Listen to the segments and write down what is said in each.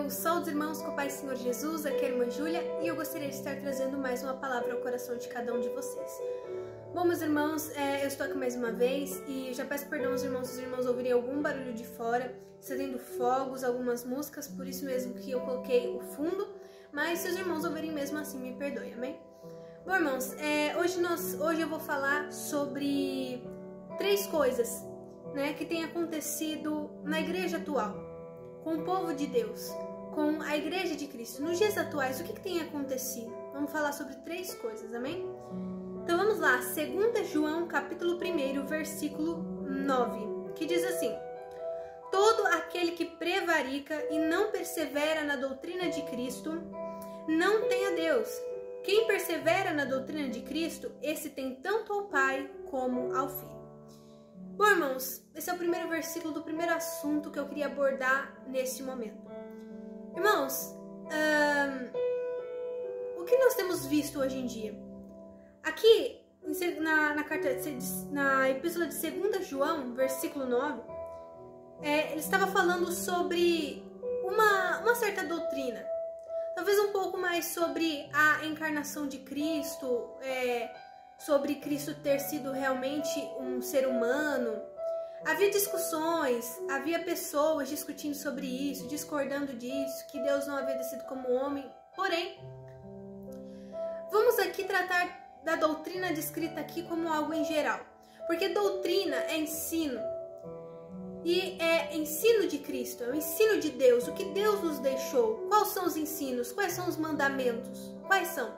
Meu salve, irmãos, com o Pai Senhor Jesus, aqui é a irmã Júlia e eu gostaria de estar trazendo mais uma palavra ao coração de cada um de vocês. Bom, meus irmãos, eu estou aqui mais uma vez e já peço perdão aos irmãos se os irmãos ouvirem algum barulho de fora, acendendo fogos, algumas músicas, por isso mesmo que eu coloquei o fundo, mas se os irmãos ouvirem mesmo assim, me perdoem, amém? Bom, irmãos, hoje eu vou falar sobre 3 coisas, que têm acontecido na igreja atual, com o povo de Deus, com a igreja de Cristo. Nos dias atuais, o que tem acontecido? Vamos falar sobre 3 coisas, amém? Então vamos lá, 2 João capítulo 1, versículo 9, que diz assim: todo aquele que prevarica e não persevera na doutrina de Cristo, não tem a Deus. Quem persevera na doutrina de Cristo, esse tem tanto ao Pai como ao Filho. Bom, irmãos, esse é o primeiro versículo do primeiro assunto que eu queria abordar neste momento. Irmãos, o que nós temos visto hoje em dia? Aqui, na epístola de 2 João, versículo 9, ele estava falando sobre uma certa doutrina. Talvez um pouco mais sobre a encarnação de Cristo, sobre Cristo ter sido realmente um ser humano. Havia discussões, havia pessoas discutindo sobre isso, discordando disso, que Deus não havia descido como homem. Porém, vamos aqui tratar da doutrina descrita aqui como algo em geral. Porque doutrina é ensino. E é ensino de Cristo, é o ensino de Deus, o que Deus nos deixou. Quais são os ensinos? Quais são os mandamentos? Quais são?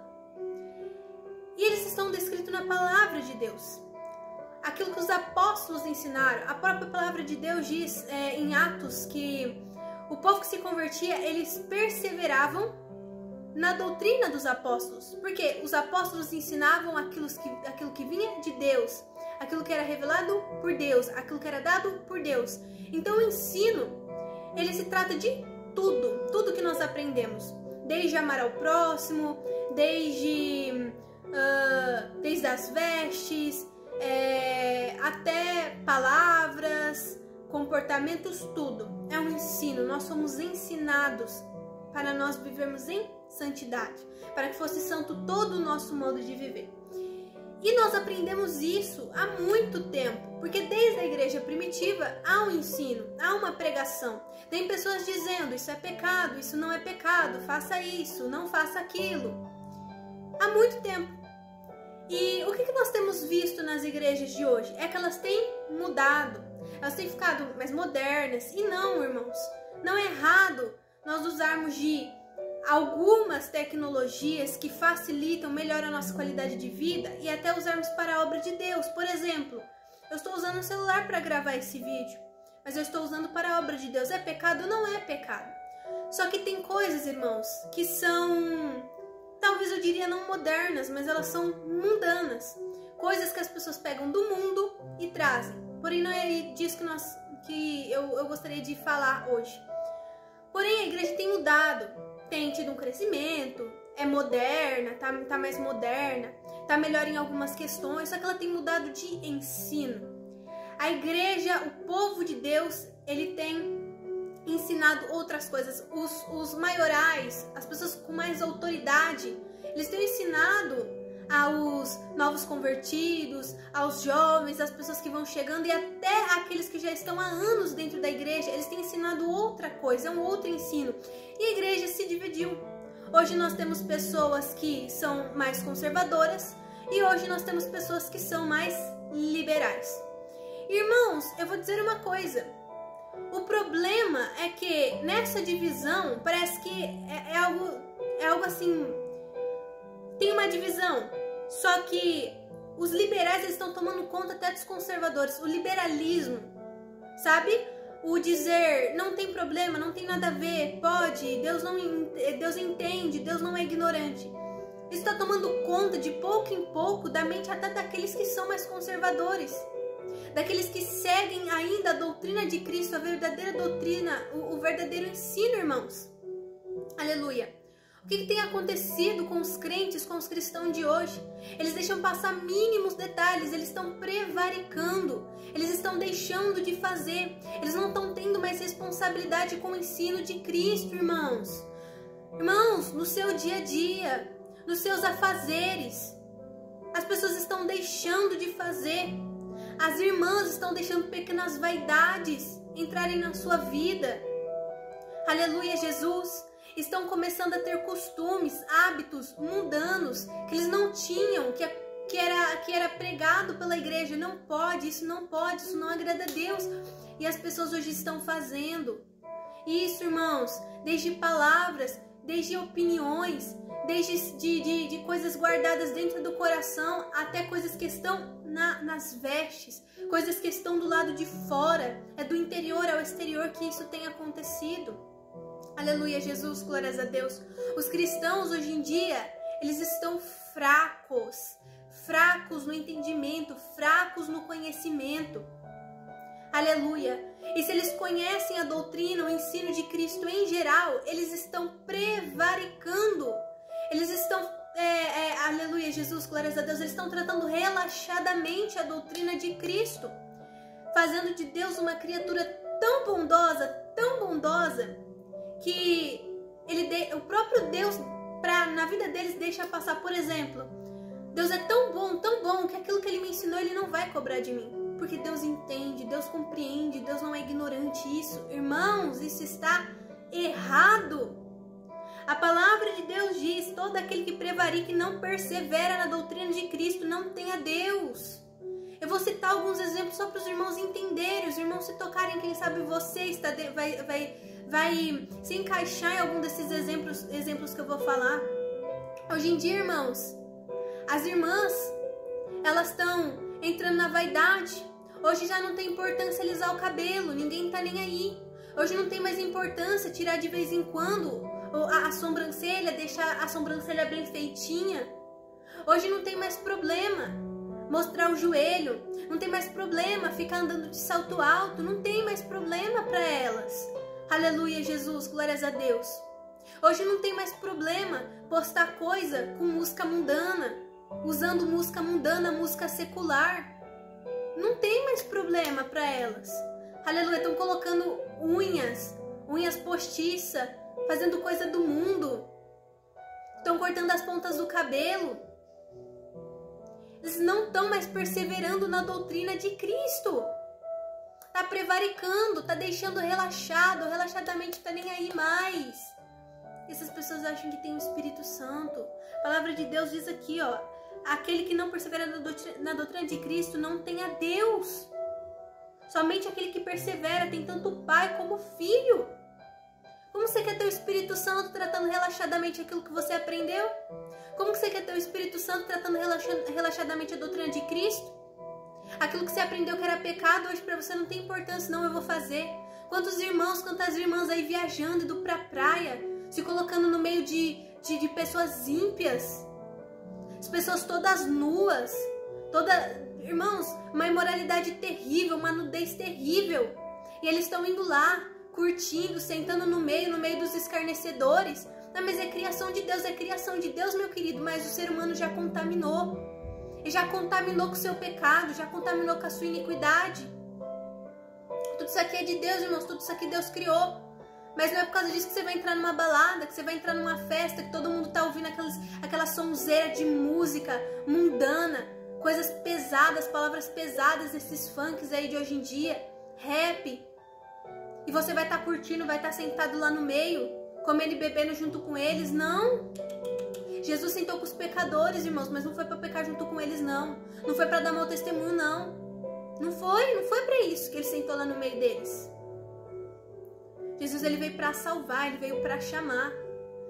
E eles estão descritos na palavra de Deus. Aquilo que os apóstolos ensinaram. A própria palavra de Deus diz em Atos que o povo que se convertia, eles perseveravam na doutrina dos apóstolos. Porque os apóstolos ensinavam aquilo que vinha de Deus, aquilo que era revelado por Deus, aquilo que era dado por Deus. Então o ensino, ele se trata de tudo que nós aprendemos. Desde amar ao próximo, desde as vestes, até palavras, comportamentos, tudo. É um ensino, nós somos ensinados para nós vivermos em santidade, para que fosse santo todo o nosso modo de viver. E nós aprendemos isso há muito tempo, porque desde a igreja primitiva há um ensino, há uma pregação. Tem pessoas dizendo, isso é pecado, isso não é pecado, faça isso, não faça aquilo. Há muito tempo. E o que nós temos visto nas igrejas de hoje? É que elas têm mudado, elas têm ficado mais modernas. E não, irmãos, não é errado nós usarmos de algumas tecnologias que facilitam, melhoram a nossa qualidade de vida e até usarmos para a obra de Deus. Por exemplo, eu estou usando um celular para gravar esse vídeo, mas eu estou usando para a obra de Deus. É pecado? Não é pecado. Só que tem coisas, irmãos, que são, talvez eu diria não modernas, mas elas são mundanas. Coisas que as pessoas pegam do mundo e trazem. Porém, não é disso que eu gostaria de falar hoje. Porém, a igreja tem mudado, tem tido um crescimento, é moderna, tá mais moderna, tá melhor em algumas questões, só que ela tem mudado de ensino. A igreja, o povo de Deus, ele tem ensinado outras coisas. Os maiorais, as pessoas com mais autoridade, eles têm ensinado aos novos convertidos, aos jovens, às pessoas que vão chegando e até aqueles que já estão há anos dentro da igreja, eles têm ensinado outra coisa, é um outro ensino. E a igreja se dividiu. Hoje nós temos pessoas que são mais conservadoras e hoje nós temos pessoas que são mais liberais. Irmãos, eu vou dizer uma coisa. O problema é que nessa divisão parece que é algo assim, tem uma divisão, só que os liberais eles estão tomando conta até dos conservadores. O liberalismo, sabe? O dizer não tem problema, não tem nada a ver, pode, Deus entende, Deus não é ignorante. Isso está tomando conta de pouco em pouco da mente até daqueles que são mais conservadores, daqueles que seguem ainda a doutrina de Cristo, a verdadeira doutrina, o verdadeiro ensino, irmãos. Aleluia. O que tem acontecido com os crentes, com os cristãos de hoje? Eles deixam passar mínimos detalhes, eles estão prevaricando, eles estão deixando de fazer, eles não estão tendo mais responsabilidade com o ensino de Cristo, irmãos. Irmãos, no seu dia a dia, nos seus afazeres, as pessoas estão deixando de fazer. As irmãs estão deixando pequenas vaidades entrarem na sua vida. Aleluia, Jesus. Estão começando a ter costumes, hábitos mundanos que eles não tinham, que era pregado pela igreja. Não pode, isso não agrada a Deus. E as pessoas hoje estão fazendo isso, irmãos, desde palavras, desde opiniões, desde de coisas guardadas dentro do coração, até coisas que estão nas vestes, coisas que estão do lado de fora, é do interior ao exterior que isso tem acontecido. Aleluia, Jesus, glórias a Deus. Os cristãos hoje em dia, eles estão fracos no entendimento, fracos no conhecimento. Aleluia. E se eles conhecem a doutrina, o ensino de Cristo em geral, eles estão prevaricando. Eles estão, aleluia, Jesus, glórias a Deus, eles estão tratando relaxadamente a doutrina de Cristo, fazendo de Deus uma criatura tão bondosa, que o próprio Deus, na vida deles, deixa passar. Por exemplo, Deus é tão bom, que aquilo que Ele me ensinou, Ele não vai cobrar de mim. Porque Deus entende, Deus compreende, Deus não é ignorante. Isso, irmãos, isso está errado. A palavra de Deus diz: todo aquele que prevarica e não persevera na doutrina de Cristo não tem a Deus. Eu vou citar alguns exemplos só para os irmãos entenderem, os irmãos se tocarem, quem sabe você vai se encaixar em algum desses exemplos que eu vou falar. Hoje em dia, irmãos, as irmãs, elas estão entrando na vaidade. Hoje já não tem importância alisar o cabelo, ninguém tá nem aí. Hoje não tem mais importância tirar de vez em quando a sobrancelha, deixar a sobrancelha bem feitinha. Hoje não tem mais problema mostrar o joelho, não tem mais problema ficar andando de salto alto, não tem mais problema para elas. Aleluia, Jesus, glórias a Deus. Hoje não tem mais problema postar coisa com música mundana, usando música mundana, música secular. Não tem mais problema para elas. Aleluia, estão colocando unhas postiças, fazendo coisa do mundo. Estão cortando as pontas do cabelo. Eles não estão mais perseverando na doutrina de Cristo. Tá prevaricando, tá deixando relaxadamente, tá nem aí mais. Essas pessoas acham que tem o Espírito Santo. A palavra de Deus diz aqui, ó: aquele que não persevera na doutrina de Cristo não tem a Deus. Somente aquele que persevera tem tanto o Pai como o Filho. Como você quer ter o Espírito Santo tratando relaxadamente aquilo que você aprendeu? Como você quer ter o Espírito Santo tratando relaxadamente a doutrina de Cristo? Aquilo que você aprendeu que era pecado, hoje para você não tem importância, não, eu vou fazer. Quantos irmãos, quantas irmãs aí viajando, indo pra praia, se colocando no meio de pessoas ímpias, as pessoas todas nuas, irmãos, uma imoralidade terrível, uma nudez terrível. E eles estão indo lá, curtindo, sentando no meio dos escarnecedores. Não, mas é criação de Deus, meu querido, mas o ser humano já contaminou. Ele já contaminou com o seu pecado, já contaminou com a sua iniquidade. Tudo isso aqui é de Deus, irmãos, tudo isso aqui Deus criou. Mas não é por causa disso que você vai entrar numa balada, que você vai entrar numa festa, que todo mundo tá ouvindo aquela sonzeira de música mundana, coisas pesadas, palavras pesadas, esses funks aí de hoje em dia, rap. E você vai estar curtindo, vai estar sentado lá no meio, comendo e bebendo junto com eles. Não! Jesus sentou com os pecadores, irmãos, mas não foi para pecar junto com eles, não. Não foi para dar mau testemunho, não. Não foi para isso que ele sentou lá no meio deles. Jesus, ele veio para salvar, ele veio para chamar.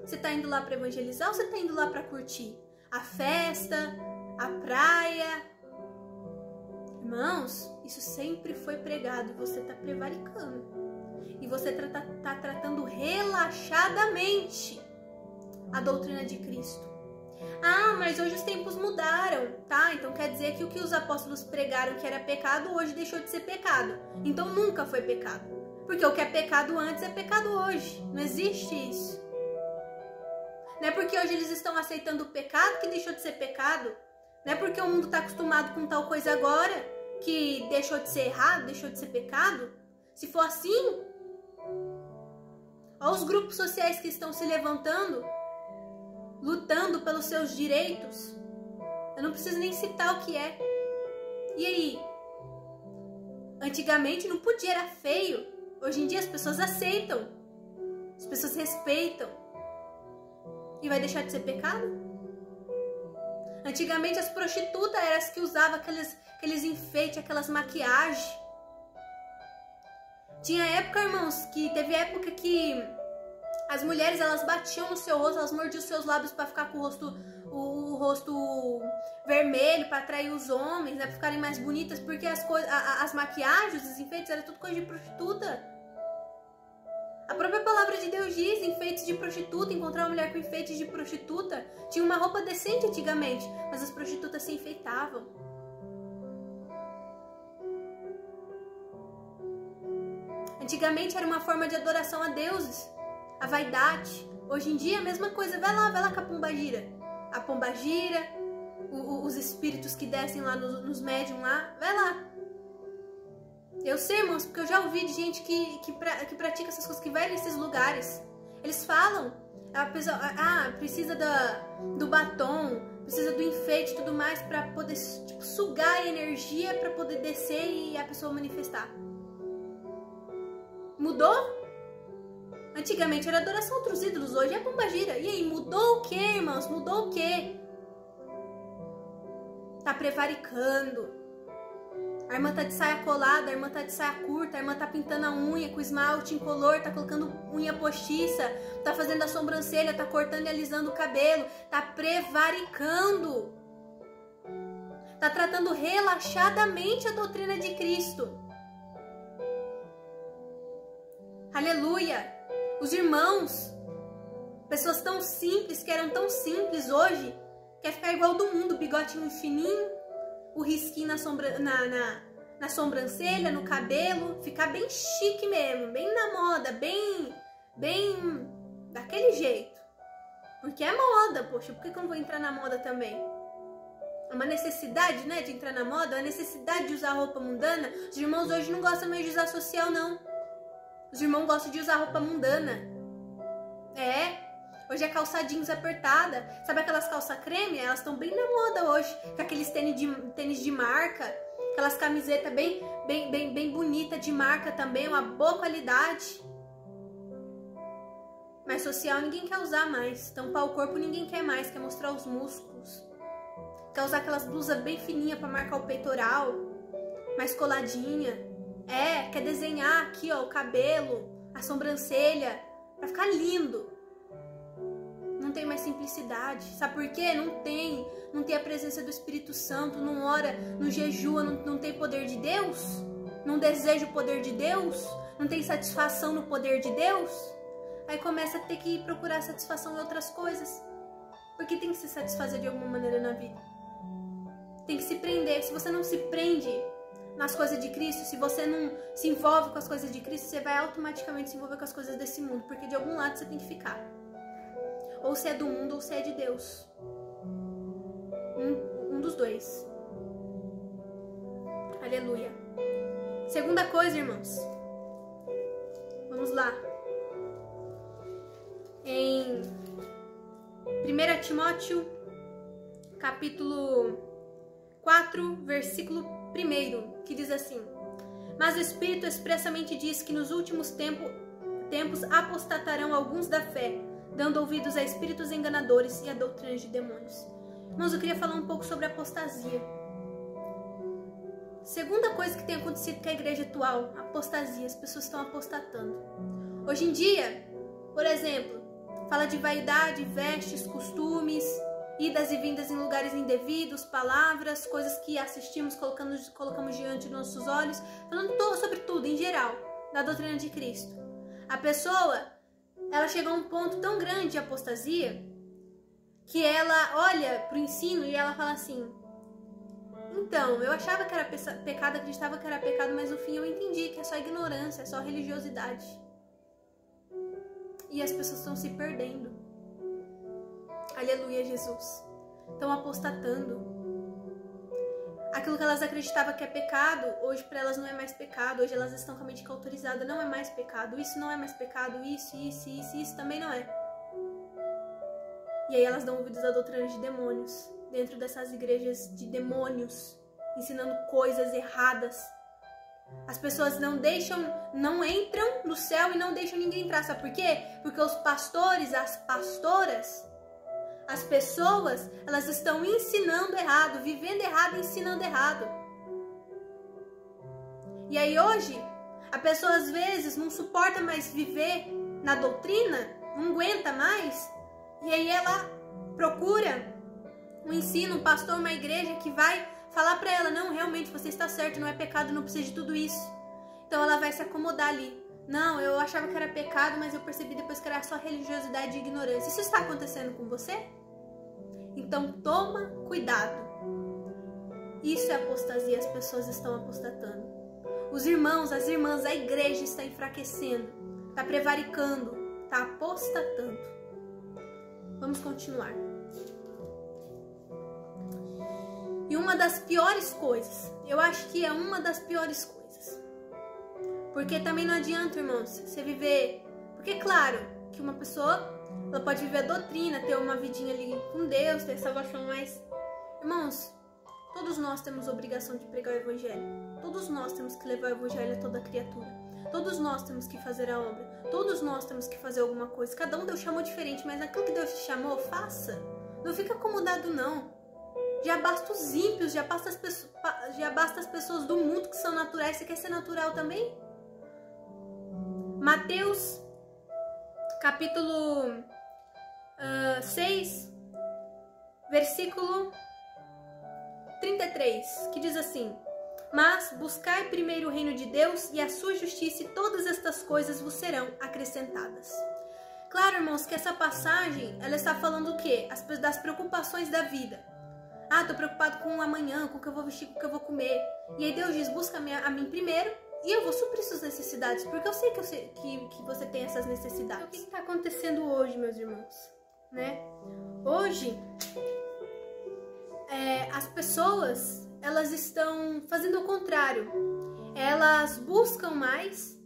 Você está indo lá para evangelizar ou você está indo lá para curtir a festa, a praia? Irmãos, isso sempre foi pregado e você está prevaricando. E você está tratando relaxadamente a doutrina de Cristo. Ah, mas hoje os tempos mudaram, tá? Então quer dizer que o que os apóstolos pregaram que era pecado, hoje deixou de ser pecado. Então nunca foi pecado. Porque o que é pecado antes é pecado hoje. Não existe isso. Não é porque hoje eles estão aceitando o pecado que deixou de ser pecado. Não é porque o mundo está acostumado com tal coisa agora que deixou de ser errado, deixou de ser pecado. Se for assim, olha os grupos sociais que estão se levantando, lutando pelos seus direitos. Eu não preciso nem citar o que é. E aí? Antigamente não podia, era feio. Hoje em dia as pessoas aceitam. As pessoas respeitam. E vai deixar de ser pecado? Antigamente as prostitutas eram as que usavam aqueles enfeites, aquelas maquiagens. Tinha época, irmãos, que teve época que as mulheres, elas batiam no seu rosto, elas mordiam os seus lábios para ficar com o rosto vermelho, para atrair os homens, né, para ficarem mais bonitas, porque as maquiagens, os enfeites, era tudo coisa de prostituta. A própria palavra de Deus diz, enfeites de prostituta, encontrar uma mulher com enfeites de prostituta. Tinha uma roupa decente antigamente, mas as prostitutas se enfeitavam. Antigamente era uma forma de adoração a deuses, a vaidade. Hoje em dia é a mesma coisa. Vai lá com a pombagira. A pombagira, os espíritos que descem lá nos médiums lá, vai lá. Eu sei, irmãos, porque eu já ouvi de gente que pratica essas coisas, que vai nesses lugares. Eles falam, a pessoa, precisa do batom, precisa do enfeite e tudo mais pra poder, tipo, sugar a energia pra poder descer e a pessoa manifestar. Mudou? Antigamente era adoração a outros ídolos, hoje é pombagira. E aí, mudou o que, irmãos? Mudou o que? Tá prevaricando. A irmã tá de saia colada, a irmã tá de saia curta, a irmã tá pintando a unha com esmalte incolor, tá colocando unha postiça, tá fazendo a sobrancelha, tá cortando e alisando o cabelo, tá prevaricando. Tá tratando relaxadamente a doutrina de Cristo. Aleluia! Os irmãos, pessoas tão simples, que eram tão simples hoje, quer ficar igual do mundo, bigotinho fininho, o risquinho na sobrancelha, no cabelo, ficar bem chique mesmo, bem na moda, bem daquele jeito. Porque é moda, poxa, por que eu não vou entrar na moda também? É uma necessidade, né, de entrar na moda, é uma necessidade de usar roupa mundana. Os irmãos hoje não gostam mais de usar social, não. Os irmãos gostam de usar roupa mundana. Hoje é calça jeans apertada. Sabe aquelas calças creme? Elas estão bem na moda hoje. Com aqueles tênis de marca. Aquelas camisetas bem bonita de marca também. Uma boa qualidade. Mas social ninguém quer usar mais. Tampar o corpo ninguém quer mais. Quer mostrar os músculos. Quer usar aquelas blusas bem fininhas para marcar o peitoral. Mais coladinha. Quer desenhar aqui, ó, o cabelo. A sobrancelha. Pra ficar lindo. Não tem mais simplicidade. Sabe por quê? Não tem a presença do Espírito Santo, não ora, não jejua, não tem poder de Deus, não deseja o poder de Deus, não tem satisfação no poder de Deus. Aí começa a ter que procurar satisfação em outras coisas, porque tem que se satisfazer de alguma maneira na vida. Tem que se prender. Se você não se prende nas coisas de Cristo, se você não se envolve com as coisas de Cristo, você vai automaticamente se envolver com as coisas desse mundo, porque de algum lado você tem que ficar. Ou se é do mundo ou se é de Deus. Um dos dois. Aleluia. Segunda coisa, irmãos. Vamos lá. Em 1 Timóteo, capítulo 4, versículo 1, que diz assim: Mas o Espírito expressamente diz que nos últimos tempos apostatarão alguns da fé, dando ouvidos a espíritos enganadores e a doutrinas de demônios. Irmãos, eu queria falar um pouco sobre apostasia. Segunda coisa que tem acontecido com a igreja atual, apostasia. As pessoas estão apostatando. Hoje em dia, por exemplo, fala de vaidade, vestes, costumes, idas e vindas em lugares indevidos, palavras, coisas que assistimos, colocamos diante dos nossos olhos, falando sobre tudo, em geral, da doutrina de Cristo. A pessoa, ela chega a um ponto tão grande de apostasia que ela olha para o ensino e ela fala assim: então, eu achava que era pecado, acreditava que era pecado, mas no fim eu entendi que é só ignorância, é só religiosidade. E as pessoas estão se perdendo. Aleluia, Jesus. Estão apostatando. Aquilo que elas acreditavam que é pecado, hoje para elas não é mais pecado. Hoje elas estão com a mente cauterizada, não é mais pecado. Isso não é mais pecado, isso também não é. E aí elas dão ouvidos a doutrinas de demônios, dentro dessas igrejas de demônios, ensinando coisas erradas. As pessoas não entram no céu e não deixam ninguém entrar. Sabe por quê? Porque os pastores, as pastoras, as pessoas, elas estão ensinando errado, vivendo errado, ensinando errado. E aí hoje, a pessoa às vezes não suporta mais viver na doutrina, não aguenta mais, e aí ela procura um ensino, um pastor, uma igreja que vai falar pra ela, não, realmente você está certo, não é pecado, não precisa de tudo isso. Então ela vai se acomodar ali. Não, eu achava que era pecado, mas eu percebi depois que era só religiosidade e ignorância. Isso está acontecendo com você? Então toma cuidado. Isso é apostasia, as pessoas estão apostatando. Os irmãos, as irmãs, a igreja está enfraquecendo, está prevaricando, está apostatando. Vamos continuar. E uma das piores coisas, eu acho que é uma das piores coisas. Porque também não adianta, irmãos, você viver... Porque, claro, que uma pessoa, ela pode viver a doutrina, ter uma vidinha ali com Deus, ter salvação, mas... Irmãos, todos nós temos a obrigação de pregar o evangelho. Todos nós temos que levar o evangelho a toda criatura. Todos nós temos que fazer a obra. Todos nós temos que fazer alguma coisa. Cada um Deus chamou diferente, mas naquilo que Deus te chamou, faça. Não fica acomodado, não. Já basta os ímpios, já basta as pessoas do mundo que são naturais. Você quer ser natural também? Mateus, capítulo 6, versículo 33, que diz assim: mas buscai primeiro o reino de Deus e a sua justiça, e todas estas coisas vos serão acrescentadas. Claro, irmãos, que essa passagem, ela está falando o quê? Das preocupações da vida. Ah, tô preocupado com o amanhã, com o que eu vou vestir, com o que eu vou comer. E aí Deus diz, busca a mim primeiro e eu vou suprir suas necessidades, porque eu sei que você tem essas necessidades. Então, o que está acontecendo hoje, meus irmãos? Né? Hoje, as pessoas, elas estão fazendo o contrário. Elas buscam mais,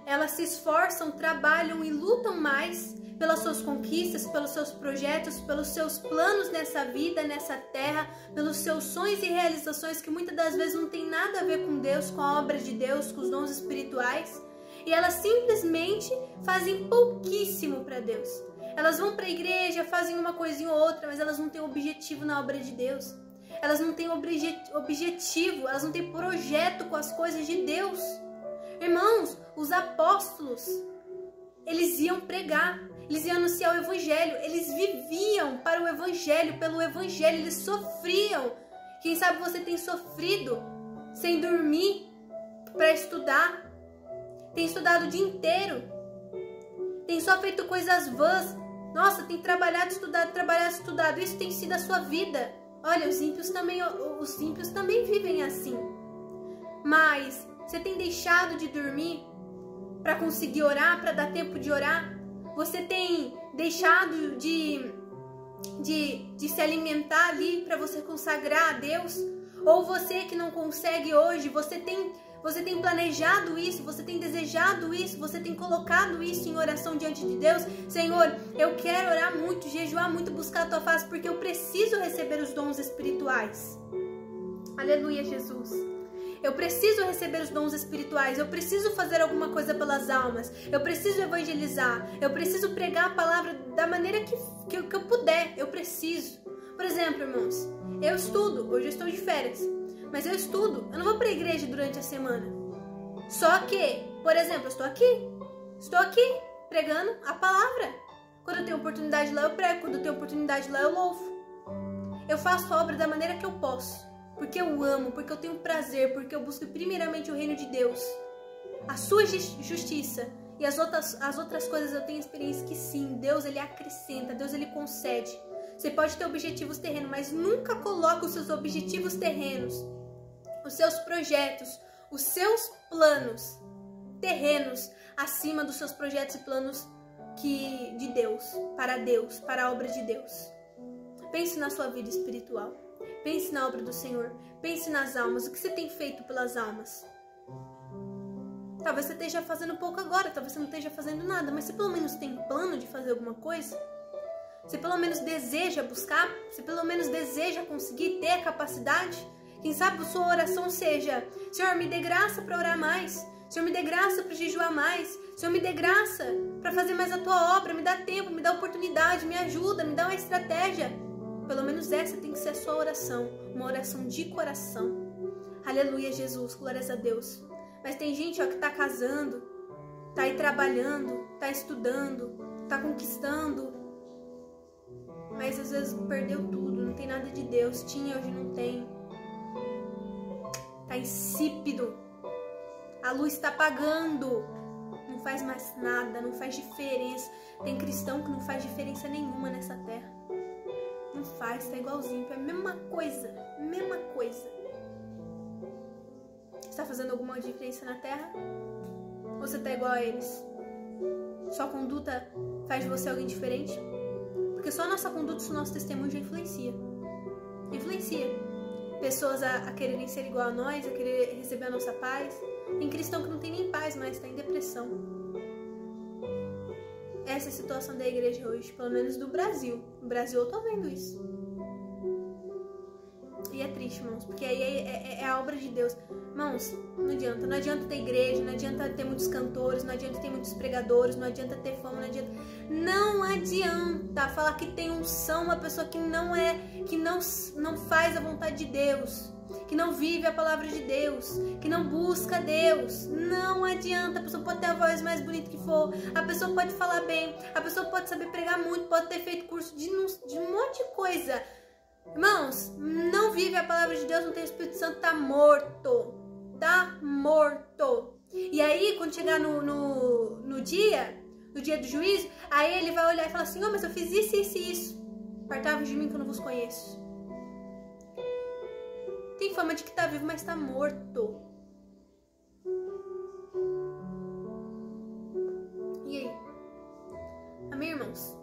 elas se esforçam, trabalham e lutam mais pelas suas conquistas, pelos seus projetos, pelos seus planos nessa vida, nessa terra, pelos seus sonhos e realizações que muitas das vezes não tem nada a ver com Deus, com a obra de Deus, com os dons espirituais. E elas simplesmente fazem pouquíssimo para Deus. Elas vão para a igreja, fazem uma coisinha ou outra, mas elas não têm objetivo na obra de Deus. Elas não têm objetivo, elas não têm projeto com as coisas de Deus. Irmãos, os apóstolos, eles iam pregar, eles iam anunciar o evangelho, eles viviam para o evangelho, pelo evangelho, eles sofriam. Quem sabe você tem sofrido sem dormir para estudar, tem estudado o dia inteiro, tem só feito coisas vãs. Nossa, tem trabalhado, estudado, isso tem sido a sua vida. Olha, os ímpios também vivem assim. Mas você tem deixado de dormir para conseguir orar, para dar tempo de orar? Você tem deixado de se alimentar ali para você consagrar a Deus? Ou você que não consegue hoje, você tem planejado isso, você tem desejado isso, você tem colocado isso em oração diante de Deus? Senhor, eu quero orar muito, jejuar muito, buscar a Tua face, porque eu preciso receber os dons espirituais. Aleluia, Jesus. Eu preciso receber os dons espirituais, eu preciso fazer alguma coisa pelas almas, eu preciso evangelizar, eu preciso pregar a palavra da maneira que eu puder, eu preciso. Por exemplo, irmãos, eu estudo, hoje eu estou de férias, mas eu estudo, eu não vou para a igreja durante a semana. Só que, por exemplo, eu estou aqui pregando a palavra. Quando eu tenho oportunidade lá, eu prego, quando eu tenho oportunidade lá, eu louvo. Eu faço a obra da maneira que eu posso. Porque eu amo, porque eu tenho prazer, porque eu busco primeiramente o reino de Deus, a sua justiça, e as outras coisas eu tenho experiência que sim, Deus ele acrescenta, Deus ele concede. Você pode ter objetivos terrenos, mas nunca coloque os seus objetivos terrenos, os seus projetos, os seus planos terrenos acima dos seus projetos e planos de Deus, para a obra de Deus. Pense na sua vida espiritual. Pense na obra do Senhor. Pense nas almas. O que você tem feito pelas almas? Talvez você esteja fazendo pouco agora, talvez você não esteja fazendo nada, mas você pelo menos tem plano de fazer alguma coisa? Você pelo menos deseja buscar? Você pelo menos deseja conseguir ter a capacidade? Quem sabe a sua oração seja: Senhor, me dê graça para orar mais. Senhor, me dê graça para jejuar mais. Senhor, me dê graça para fazer mais a tua obra. Me dá tempo, me dá oportunidade, me ajuda, me dá uma estratégia. Pelo menos essa tem que ser a sua oração. Uma oração de coração. Aleluia, Jesus, glórias a Deus. Mas tem gente, ó, que tá casando, tá aí trabalhando, tá estudando, tá conquistando, mas às vezes perdeu tudo, não tem nada de Deus, tinha, hoje não tem. Tá insípido, a luz tá apagando, não faz mais nada, não faz diferença. Tem cristão que não faz diferença nenhuma nessa terra. Não faz, tá igualzinho, é a mesma coisa, mesma coisa. Está fazendo alguma diferença na terra? Ou você tá igual a eles? Sua conduta faz de você alguém diferente? Porque só a nossa conduta, o nosso testemunho já influencia. Influencia. Pessoas a quererem ser igual a nós, a querer receber a nossa paz. Tem cristão que não tem nem paz, mas está em depressão. Essa é a situação da igreja hoje, pelo menos do Brasil. No Brasil eu tô vendo isso. E é triste, irmãos, porque aí é a obra de Deus. Irmãos, não adianta ter igreja, não adianta ter muitos cantores, não adianta ter muitos pregadores, não adianta ter fama, não adianta falar que tem unção uma pessoa que não faz a vontade de Deus, que não vive a palavra de Deus, que não busca Deus. Não adianta, a pessoa pode ter a voz mais bonita que for, a pessoa pode falar bem, a pessoa pode saber pregar muito, pode ter feito curso de um monte de coisa. Irmãos, não vive a palavra de Deus, não tem o Espírito Santo, tá morto. Tá morto. E aí, quando chegar no dia do juízo, aí ele vai olhar e falar assim: mas eu fiz isso, isso e isso. Apartai-vos de mim que eu não vos conheço. Tem fama de que tá vivo, mas tá morto. E aí? Amém, irmãos?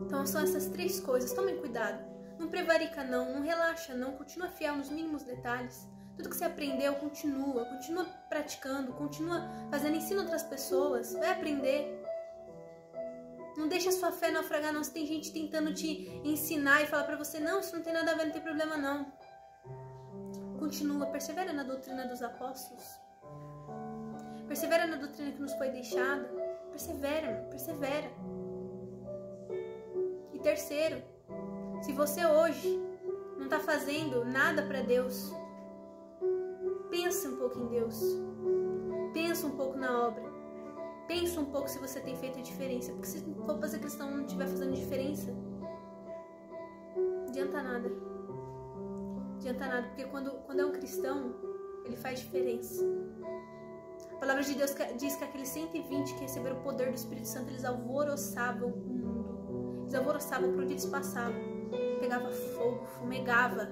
Então são essas 3 coisas, tomem cuidado. Não prevarica não relaxa não, continua fiel nos mínimos detalhes. Tudo que você aprendeu, continua praticando, continua fazendo, ensina outras pessoas, vai aprender. Não deixa a sua fé naufragar não, se tem gente tentando te ensinar e falar pra você: não, isso não tem nada a ver, não tem problema não. Continua, persevera na doutrina dos apóstolos. Persevera na doutrina que nos foi deixada. Persevera. E terceiro, se você hoje não está fazendo nada para Deus, pensa um pouco em Deus. Pensa um pouco na obra. Pensa um pouco se você tem feito a diferença. Porque se for fazer cristão e não estiver fazendo diferença, não adianta nada. Porque quando é um cristão, ele faz diferença. A palavra de Deus diz que aqueles 120 que receberam o poder do Espírito Santo, eles alvoroçavam o mundo. Eles alvoroçavam por onde eles passavam. Pegava fogo, fumegava.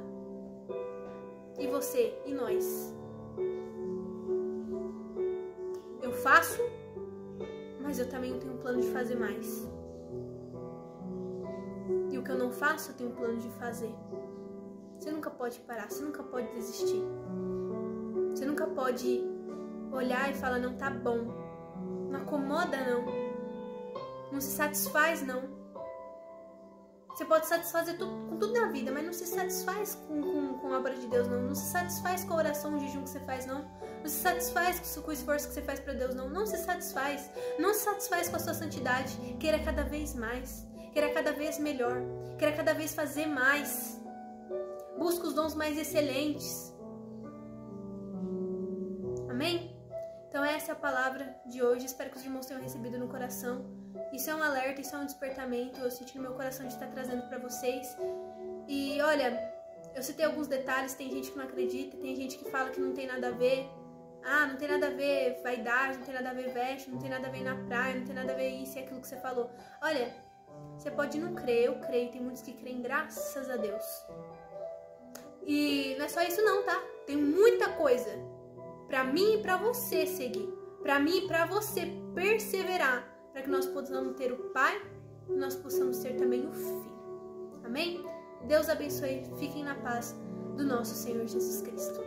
E você? E nós? Eu faço, mas eu também tenho um plano de fazer mais. E o que eu não faço, eu tenho um plano de fazer. Você nunca pode parar, você nunca pode desistir. Você nunca pode olhar e falar: não, tá bom. Não acomoda não. Não se satisfaz não. Você pode satisfazer com tudo na vida, mas não se satisfaz com a obra de Deus, não. Não se satisfaz com a oração, o jejum que você faz, não. Não se satisfaz com o esforço que você faz para Deus, não. Não se satisfaz. Não se satisfaz com a sua santidade. Queira cada vez mais. Queira cada vez melhor. Queira cada vez fazer mais. Busca os dons mais excelentes. Amém? Então essa é a palavra de hoje. Espero que os irmãos tenham recebido no coração. Isso é um alerta, isso é um despertamento. Eu senti no meu coração de estar trazendo para vocês. E olha, eu citei alguns detalhes. Tem gente que não acredita, tem gente que fala que não tem nada a ver. Não tem nada a ver vaidade, não tem nada a ver veste, não tem nada a ver ir na praia, não tem nada a ver isso e aquilo que você falou. Olha, você pode não crer, eu creio. Tem muitos que creem, graças a Deus. E não é só isso não, tá? Tem muita coisa pra mim e pra você seguir. Pra mim e pra você perseverar. Para que nós possamos ter o Pai e nós possamos ter também o Filho. Amém? Deus abençoe. Fiquem na paz do nosso Senhor Jesus Cristo.